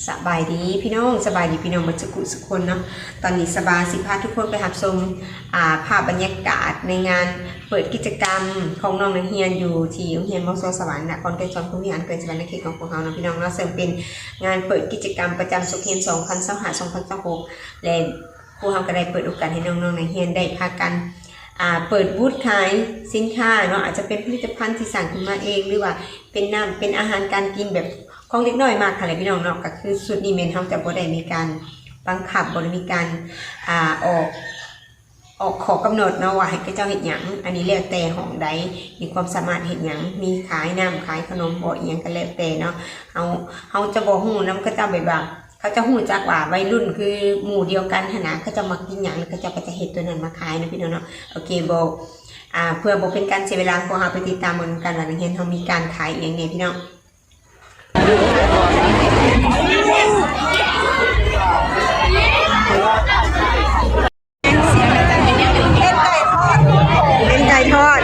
สบายดีพี่น้องสบายดีพี่น้องมาสุกุสุคนเนาะตอนนี้สบายสิพาทุกคนไปหับชมภาพบรรยากาศในงานเปิดกิจกรรมของน้องนักเรียนอยู่ที่โรงเรียนมอสสวรรค์นะก่อนใกล้จอมผู้มีอันเกิดสวรรค์ในเขตของพวกเราเนาะพี่น้องเนาะซึ่งเป็นงานเปิดกิจกรรมประจำสุขเรียน2025-2026และพวกเราก็ได้เปิดโอกาสให้น้องๆนักเรียนได้พากันเปิดบูธขายสินค้าเนาะอาจจะเป็นผลิตภัณฑ์ที่สั่งขึ้นมาเองหรือว่าเป็นน้ำเป็นอาหารการกินแบบของเล็กน้อยมากค่ะเลยพี่น้องเนาะก็คือสุดนี้เมนเขาจะบ่ได้มีการบังคับบ่ได้มีการออกขอกำหนดเนาะว่าให้เจ้าเฮ็ดหยังอันนี้แล้วแต่ของใดมีความสามารถเฮ็ดหยังมีขายน้ำขายขนมบ่อีหยังก็แล้วแต่เนาะเขาจะบ่ฮู้นำก็จะแบบว่าเขาจะฮู้จักว่าวัยรุ่นคือหมู่เดียวกันขนาดเขาจะมักกินหยังเขาจะเฮ็ดตัวนั้นมาขายนะพี่น้องเนาะโอเคบ่เพื่อบ่เป็นการเสียเวลาพวกเราไปติดตามกันว่านักเรียนเขามีการขายอย่างนี้พี่น้องเป็นไก่ทอด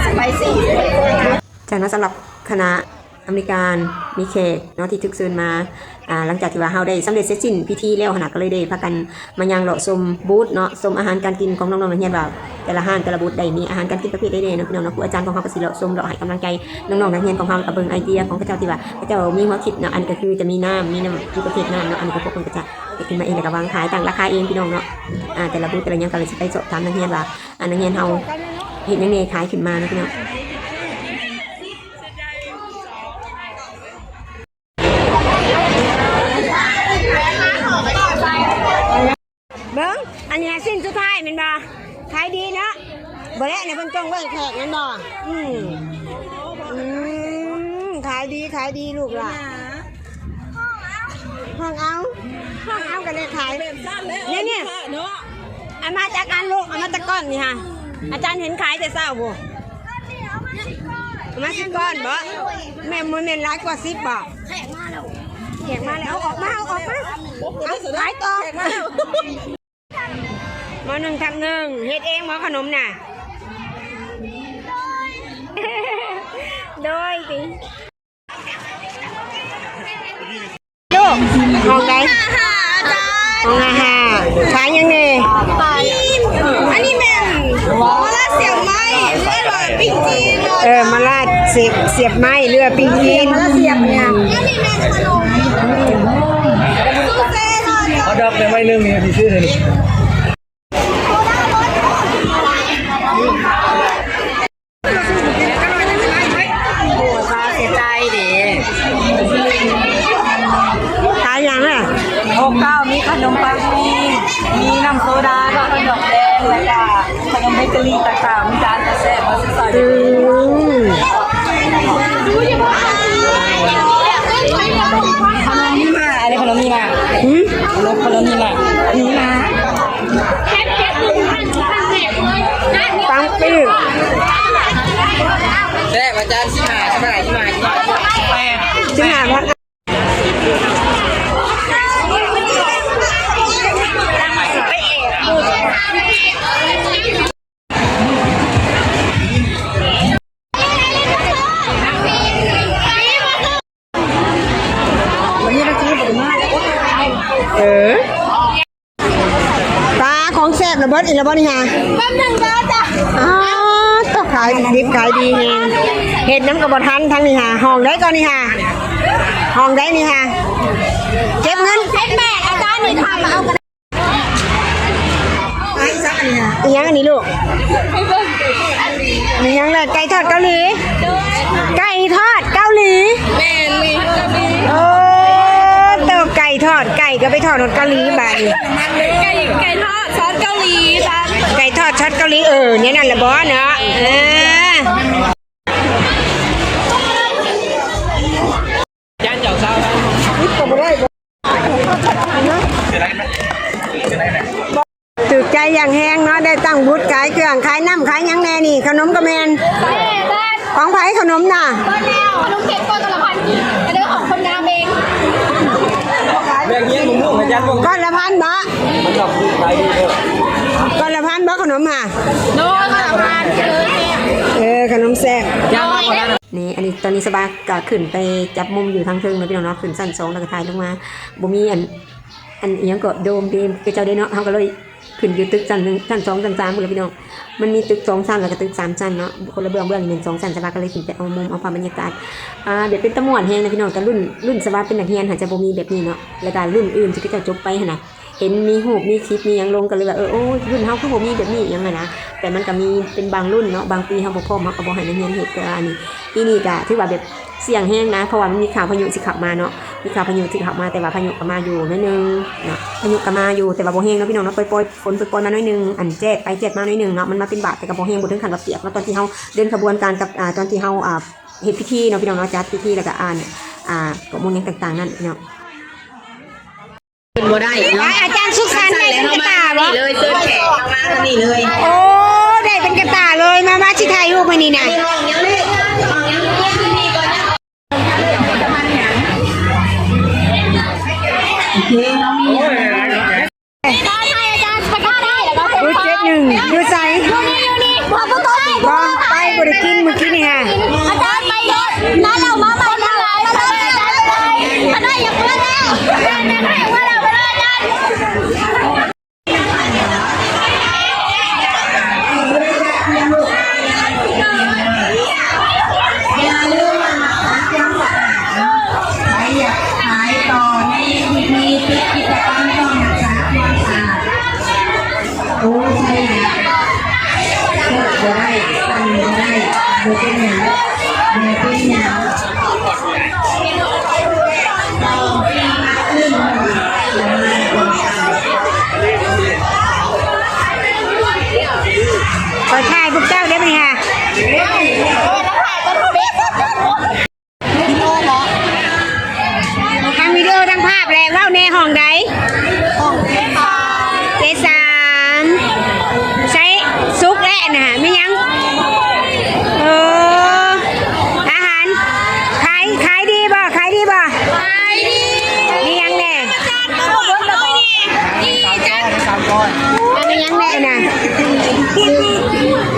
สไปซี่จากนั้นสำหรับคณะอเมริกันมีเค้กเนาะที่ทึกซื้อมาหลังจากที่ว่าเฮาได้สำเร็จเสร็จสิ้นพิธีแล้วขนาดก็เลยได้พากันมายังเลาะชมบูธเนาะชมอาหารการกินของน้องๆนักเรียนว่าแต่ละห้างแต่ละบูธได้มีอาหารการกินประเภทใดๆเนาะพี่น้องเนาะครูอาจารย์ของเฮาก็สิเลาะชมเลาะให้กำลังใจน้องๆนักเรียนของเฮากับเบิ่งไอเดียของพระเจ้าที่ว่าพระเจ้ามีหัวคิดเนาะอันก็คือจะมีน้ำที่ประเภทน้ำเนาะอันนี้ก็พวกคนก็จะกินมาเองแล้วก็วางขายต่างราคาเองพี่น้องเนาะแต่ละบูธแต่ละอย่างก็เลยสิไปสอบถามนักเรียนว่านักเรียนเฮาเฮ็ดยังไงขายขึ้นมาเนาะพี่น้องเบิ้งอันนี้สิ้นสุดท้ายมันบ่ขายดีเนาะบ่แล้วเนี่ยเพิ่นจ้องไว้แขกนั่นบ่ขายดีลูกล่ะห้องเอากันเลยขายเนี่ยเอามาจากอันลูกเอามาจากก้อนนี่ฮะอาจารย์เห็นขายแต่เช้าบ่เอามา10ก้อนบ่แม่มันเป็นหลายกว่า10บ่แขกมาแล้วเอาออกมาเอาขายต่อหม้อ1 ทับ 1เฮ็ดเองหม้อขนมน่ะโดยสิลูกห้องใดห้อง5ขายยังไงอันนี้แม่มาลาเสียบไม้เลือดปิ้งจีนมาลาเสียบไม้เลือดปิ้งจีนมาลาเสียบเนี่ยอันนี้แม่ขนมเขาดับในไม้นึงนี่ที่ซื้อเลยขายยังอ่ะ69มีขนมปังมีน้ำโซดาแล้วก็ดอกแดงแล้วก็ขนมเบเกอรี่ต่างๆมีจานกระแสมาใส่ขนมนี่มาอะไรขนมนี่มาขนมนี่มาปังปิ้งแซ่บอาจารย์ที่มาพัดปลาของแซ่บระเบิดอีกแล้วบ่นี่ฮะแป๊บนึงเด้อจ้ะต้องขายดิบขายดีแฮงเฮ็ดน้ำกระบอกทันทั้งนี่ฮะห้องได้ก่อนนี่ฮะห้องได้นี่ฮะเก็บเงินเช็ดแม่อาจารย์นี่ทำมาเอากันอีหยังอันนี้ลูกอีหยังเลยไก่ทอดเกาหลีแม่มีโอ้เต้าไก่ทอดไก่ก็ไปทอดเกาหลีบาดนี้ไก่ทอดซอสเกาหลีจ้ะไก่ทอดช็อตเกาหลีเนี่ยนั่นแหละบอสเนาะย่านเจ้าเศร้าตึกใจอย่างแห้งเนาะได้ตั้งบูธขายเครื่องขายน้ำขายยังแน่นี่ขนมกระแมนของไผ่ขนมน่ะขนมเค้กก้อนละ1,000กิเรื่องของคนงามเองแบ่งเงี้ยมึงอาจารย์ก้อนละ1,000บาทมันชอบขายดีก้อนละ1,000บาทขนมค่ะโน้ตละ1,000ขนมแซ่บนี่ไอ อันนี้ตอนนี้สบายก็ขึ้นไปจับมุมอยู่ทางเทิงเนาะพี่น้องเนาะขึ้นสั้น2แล้วก็ถ่ายลงมาบ่มีอันอีหยังก็โดมเดมคือเจ้าได้เนาะเฮาก็เลยขึ้นอยู่ตึกชั้น1ชั้น2ชั้น3พุ่นล่ะพี่น้องมันมีตึก2ชั้นแล้วก็ตึก3ชั้นเนาะคนละเบื้องเป็น2ชั้นสบายก็เลยขึ้นไปเอามุมเอาภาพบรรยากาศแบบเป็นตะม่วนแฮงนะพี่น้องแต่รุ่นสบายเป็นนักเรียนหาจะบ่มีแบบนี้เนาะแล้วก็รุ่นอื่นที่เขาจะจบไปหั่นน่ะเห็นมีรูปมีคลิปมีหยังลงกันเลยว่าโอ้ยรุ่นเฮาคือบ่มีแบบนี้หยังไงนะแต่มันก็มีเป็นบางรุ่นเนาะบางปีเฮาบ่พร้อมเฮาก็บ่ให้นักเรียนเฮ็ดแต่ว่าอันนี้ปีนี้ก็ถือว่าแบบเสี่ยงแห้งนะเพราะว่ามันมีข่าวพายุสิขับมาเนาะมีข่าวพายุสิขับมาแต่ว่าพายุก็มาอยู่นิดนึงเนาะพายุก็มาอยู่แต่ว่าบ่แห้งเนาะพี่น้องเนาะปล่อยฝนปล่อยมาหน่อยนึงอันแจ๊ดไปแจ๊ดมาหน่อยนึงเนาะมันมาเป็นบาดแต่ก็บ่แห้งบ่ถึงขั้นว่าเปียกเนาะตอนที่เฮาเดินขบวนการกับตอนที่เฮาเฮ็ดพิธีเนาะพี่น้องเนาะจัดพิธีแล้วก็กฎมนต์หยังต่างๆนั่นเนาะเป็นบ่ได้เนาะ อาจารย์สุขสันต์ได้เป็นกระตาบ่ เลยเซิร์ชแขกเข้ามาทางนี้เลย โอ้ได้เป็นกระตาเลยมาสิถ่ายรูปมานี่น่ะดู71ดูใส่บ่ไปบ่ได้กินมื้อกี้นี่ฮะอาจารย์ไปเลยนั่นเรามาใหม่แล้วมาเลยอาจารย์ไปเลยอาจารย์อย่าเพิ่งแล้วอาจารย์ให้ว่าเราไปเลยอาจารย์ขอถ่ายพวกเจ้าได้ไหมฮะทั้งวิดีโอทั้งภาพเลยว่าในห้องใดJ3ใช้ซุกและนะฮะไม่ยังอาหารขายดีบ่มียังแน่มียังแน่น่ะ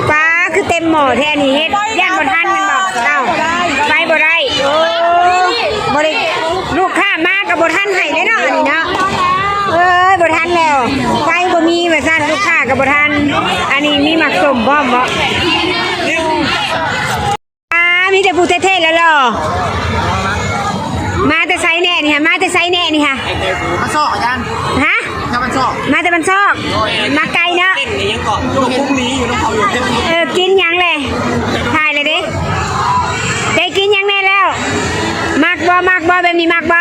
ปลาคือเต็มหม้อแท้นี่เฮ็ดย่านบ่ทันมันบอกไปบ่ได้บ่ได้ลูกค้ามาก็บ่ทันให้เด้เนาะอันนี้เนาะบ่ทันแล้วไฟบ่มีว่าซั่นลูกค้าก็บ่ทันอันนี้มีหมักส้มพร้อมบ่มีแต่ผู้เท่ๆแล้วเหรอมาแต่ไซแน่นี่ฮะมาแต่ไซแน่นี่ฮะ มาซอกอาจารย์ ฮะ ถ้ามันซอก มาแต่บันซอกมาไกลเนาะ เต้นนี่ยังเกาะอยู่พรุ่งนี้อยู่น้องเขาอยู่เต้น กินยังเลยถ่ายเลยดิได้กินยังแน่แล้วมักบ่แบบนี้มักบ่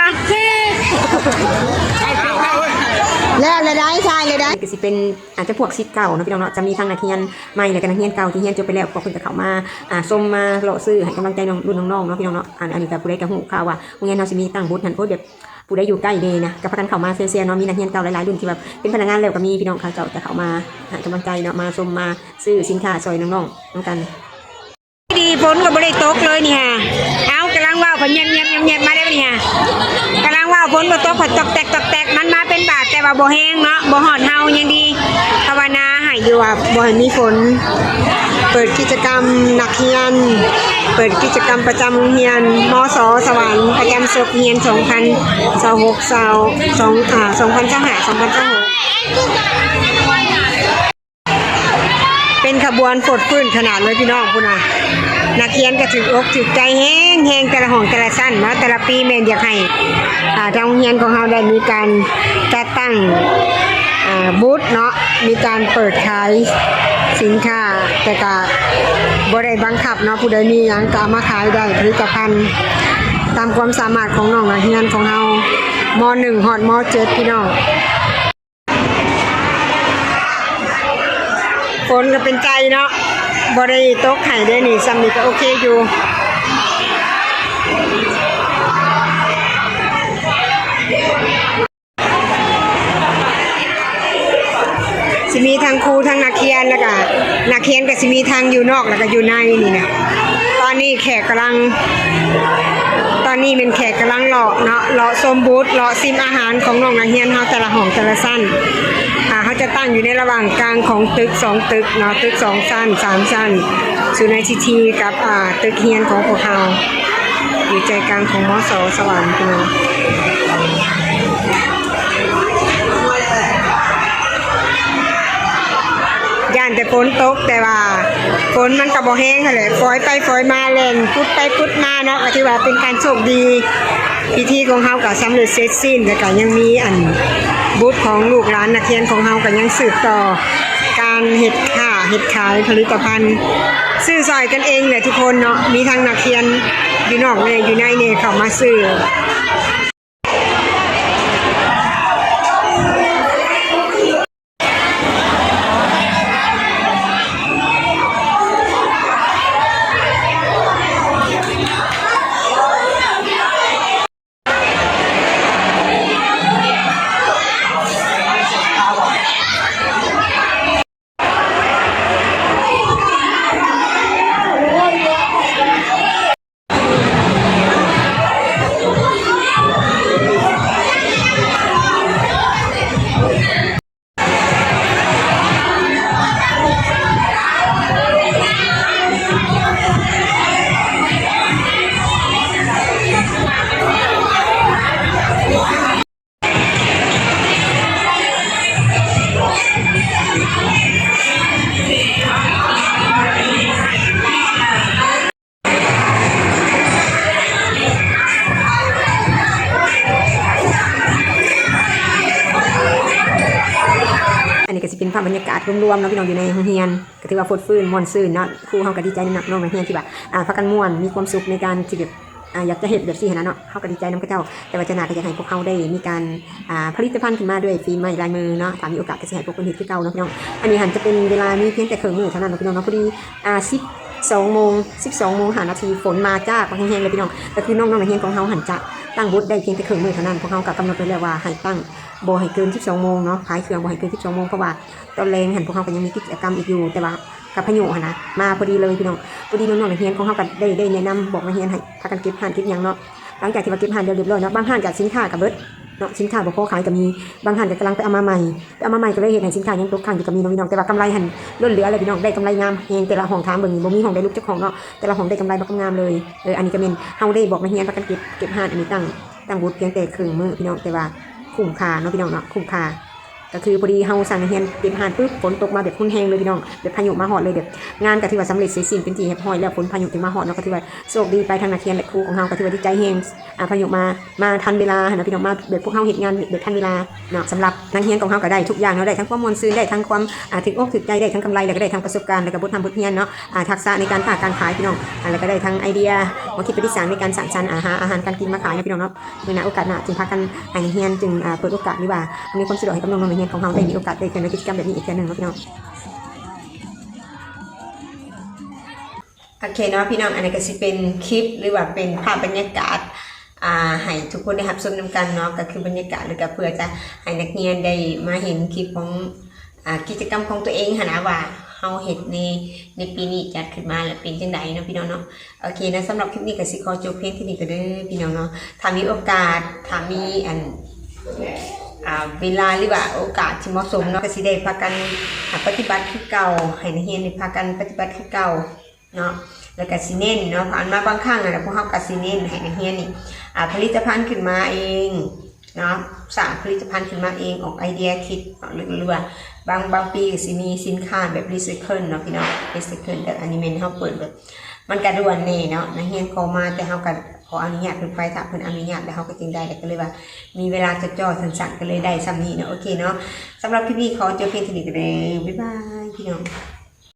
แล้วเลยได้ใช่เลยได้ก็สิเป็นอาจจะพวกซิทเก่านะพี่น้องเนาะจะมีทั้งนักเรียนใหม่และก็นักเรียนเก่าที่เรียนจบไปแล้วพวกเพิ่นก็เข้ามาส้มมาเลาะซื้อให้กำลังใจรุ่นน้องๆเนาะพี่น้องเนาะอันนี้ก็ผู้ใดก็ฮู้ข่าวว่าโรงเรียนเฮาสิมีตั้งบูธหันโพสแบบผู้ใดอยู่ใกล้เดนะก็พากันเข้ามาเซียๆเนาะมีนักเรียนเก่าหลายๆรุ่นที่แบบเป็นพนักงานแล้วก็มีพี่น้องเขาเจ้าจะเข้ามาให้กำลังใจเนาะมาส้มมาซื้อสินค้าซอยน้องๆนำกันดีฝนก็บ่ได้ตกเลยนี่ฮะเอากำลังว่าวเงียบมาได้บ่นี่ฮะกำลังว่าวฝนบ่ตกตกแตกมันมาเป็นบาดแต่ว่าบ่แห้งเนาะบ่ฮอดเฮายังดีภาวนาให้อยู่ว่าบ่ให้มีฝนเปิดกิจกรรมนักเรียนเปิดกิจกรรมประจำโรงเรียนมส.สวรรค์ประจำศกเรียน2026 เป็นขบวนฝดพื้นขนาดเลยพี่น้องพุ่นน่ะนักเรียนก็ถึกอกถึกใจแห้งแต่ละห้องแต่ละสั้นเนาะแต่ละปีแม่นอยากให้ทางโรงเรียนของเราได้มีการจัดตั้งบูธเนาะมีการเปิดขายสินค้าแต่ก็บ่ได้บังคับเนาะผู้ใดมีหยังก็เอามาขายได้ผลิตภัณฑ์ตามความสามารถของน้องนักเรียนของเราม.1 ฮอดม.7 พี่น้องฝนก็เป็นใจเนาะบ่ได้ตกไห้ได้นี่ซ้ำนี่ก็โอเคอยู่สิมีทางครูทางนักเรียนแล้วก็นักเรียนก็สิมีทางอยู่นอกแล้วก็อยู่ในนี่นะตอนนี้เป็นแขกกำลังเลาะเนาะเลาะชมบูธเลาะซิมอาหารของน้องนักเรียนเฮาแต่ละห้องแต่ละชั้นเขาจะตั้งอยู่ในระหว่างกลางของตึก2ตึกเนาะตึก2ชั้น3ชั้น ศูนย์ ICT กับตึกเรียนของพวกเราอยู่ใจกลางของมส.สวรรค์พี่น้องย่านแต่ฝนตกแต่ว่าฝนมันก็บ่แห้งค่ะเลยฝอยไปฝอยมาเล่นพุดไปพุดมาเนาะก็ถือว่าเป็นการโชคดีพิธีของเฮาก็สำเร็จเสร็จสิ้นแต่ก็ยังมีบุตรของลูกหลานนักเรียนของเฮาก็ยังสืบต่อการเฮ็ดขายผลิตภัณฑ์ซื้อซอยกันเองเลยทุกคนเนาะมีทั้งนักเรียนอยู่นอกเนี่ยอยู่ในเนี่ยเข้ามาซื้ออันนี้ก็สิเป็นภาพบรรยากาศรวมๆเนาะพี่น้องอยู่ในโรงเรียนก็ถือว่าฟดฟื้นม่วนซื่นเนาะครูเฮาก็ดีใจนำน้องนักเรียนที่แบบพากันม่วนมีความสุขในการที่แบบอยากจะเฮ็ดแบบซี่นะเนาะเฮาก็ดีใจนำเขาเจ้าแต่ว่าจะน่าก็อยากให้พวกเฮาได้มีการผลิตภัณฑ์ขึ้นมาด้วยฝีไม้ลายมือเนาะถ้ามีโอกาสก็สิให้พวกเพิ่นเฮ็ดคือเก่าเนาะพี่น้องอันนี้หันจะเป็นเวลามีเพียงแต่ครึ่งมื้อเท่านั้นเนาะพี่น้องเนาะพอดี12 โมง5 นาทีฝนมาจ้าแห้งๆเลยพี่น้องก็คือน้องนักเรียนของเฮาหันจะตั้งบูธได้เพียงแต่ครึ่งมื้อเท่านั้นพวกเฮาก็กำหนดไว้แล้วว่าให้ตั้งบ่ให้เกิน12 โมงเนาะขายเครื่องบ่ให้เกิน12 โมงเพราะว่าตอนแรงหันพวกเฮาก็ยังมีกิจกรรมอีกอยู่แต่ว่ากับพายุหั่นนะมาพอดีเลยพี่น้องพอดีน้องๆนักเรียนของเฮาก็ได้แนะนำบอกนักเรียนให้พากันเก็บห่านเก็บหยังเนาะหลังจากที่ว่าเก็บห่านเรียบร้อยเนาะบางห่านจากสินค้าก็เบิดเนาะสินค้าบ่พอขายก็มีบางห่านก็กำลังไปเอามาใหม่ก็เลยเฮ็ดให้สินค้ายังตกค้างอยู่ก็มีน้องๆแต่ว่ากำไรหันล้นเหลือเลยพี่น้องได้กำไรงามแฮงแต่ละห้องถามเบิ่งบ่มีห้องได้ลูกเจ้าของเนาะแต่ละห้องได้กำไรบ่งามเลยอันนี้ก็แม่นเฮาได้บอกนักเรียนพากันเก็บห่านอันนี้ตั้งบูธเพียงแต่ครึ่งมื้อพี่น้องแต่ว่าคุ้มค่าเนาะพี่น้องเนาะคุ้มค่าก็คือพอดีเฮาสั่งนักเรียนเก็บห่านปุ๊บฝนตกมาแบบรุนแรงเลยพี่น้องแบบพายุมาฮอดเลยแบบงานก็ถือว่าสำเร็จเสร็จสิ้นเป็นที่เรียบร้อยแล้วฝนพายุถึงมาฮอดเนาะก็ถือว่าโชคดีไปทางนักเรียนและครูของเฮาก็ถือว่าดีใจแฮงพายุมาทันเวลานะพี่น้องมาแบบพวกเฮาเฮ็ดงานแบบทันเวลาเนาะสำหรับนักเรียนของเฮาก็ได้ทุกอย่างเนาะได้ทั้งความม่วนซื่นได้ทั้งความถึกอกถึกใจได้ทั้งกำไรแล้วก็ได้ทั้งประสบการณ์แล้วก็บทเรียนเนาะทักษะในการค้าการขายพี่น้องแล้วก็ได้ทั้งไอเดียความคิดประดิษฐ์ในการสร้างสรรค์อาหารการกินมาขายนะพี่น้องเนาะในโอกาสหน้าจึงพากันให้นักเรียนจึงเปิดโอกาสหรือว่ามีความสะดวกให้กับน้องๆนักเรียนของเฮาได้มีโอกาสได้เกิดกิจกรรมแบบนี้อีกครั้งนึงนะพี่น้องโอเคเนาะพี่น้องอันนี้ก็สิเป็นคลิปหรือว่าเป็นภาพบรรยากาศให้ทุกคนได้รับชมนำกันเนาะก็คือบรรยากาศหรือก็เพื่อจะให้นักเรียนได้มาเห็นคลิปของกิจกรรมของตัวเองนะว่าเฮาเฮ็ดในปีนี้จัดขึ้นมาแล้วเป็นจังไดเนาะพี่น้องเนาะโอเคนะสำหรับคลิปนี้ก็สิขอจบเพียงเท่านี้ก็เด้อพี่น้องเนาะถ้ามีโอกาสถ้ามีเวลาหรือว่าโอกาสที่เหมาะสมเนาะก็สิได้พากันปฏิบัติคือเก่าให้นักเรียนได้พากันปฏิบัติคือเก่าเนาะแล้วก็สิเน้นเนาะผ่านมาบางครั้งพวกเฮาก็สิเน้นให้นักเรียนนี่ผลิตภัณฑ์ขึ้นมาเองเนาะสร้างผลิตภัณฑ์ขึ้นมาเองออกไอเดียคิดหรือว่าบางปีก็สิมีสินค้าแบบรีไซเคิลเนาะพี่น้องรีไซเคิลแต่อันนี้แม่นเฮาเปิดแบบมันกระด่วนแน่เนาะนักเรียนเข้ามาแต่เฮาก็ขออนุญาตเพิ่นไปถ้าเพิ่นอนุญาตแล้วเฮาก็จึงได้ก็เลยว่ามีเวลาจ่อๆสั้นๆก็เลยได้ซ้ำนี้เนาะโอเคเนาะสำหรับคลิปนี้ขอจบเพียงเท่านี้ก็ได้บ๊ายบายพี่น้อง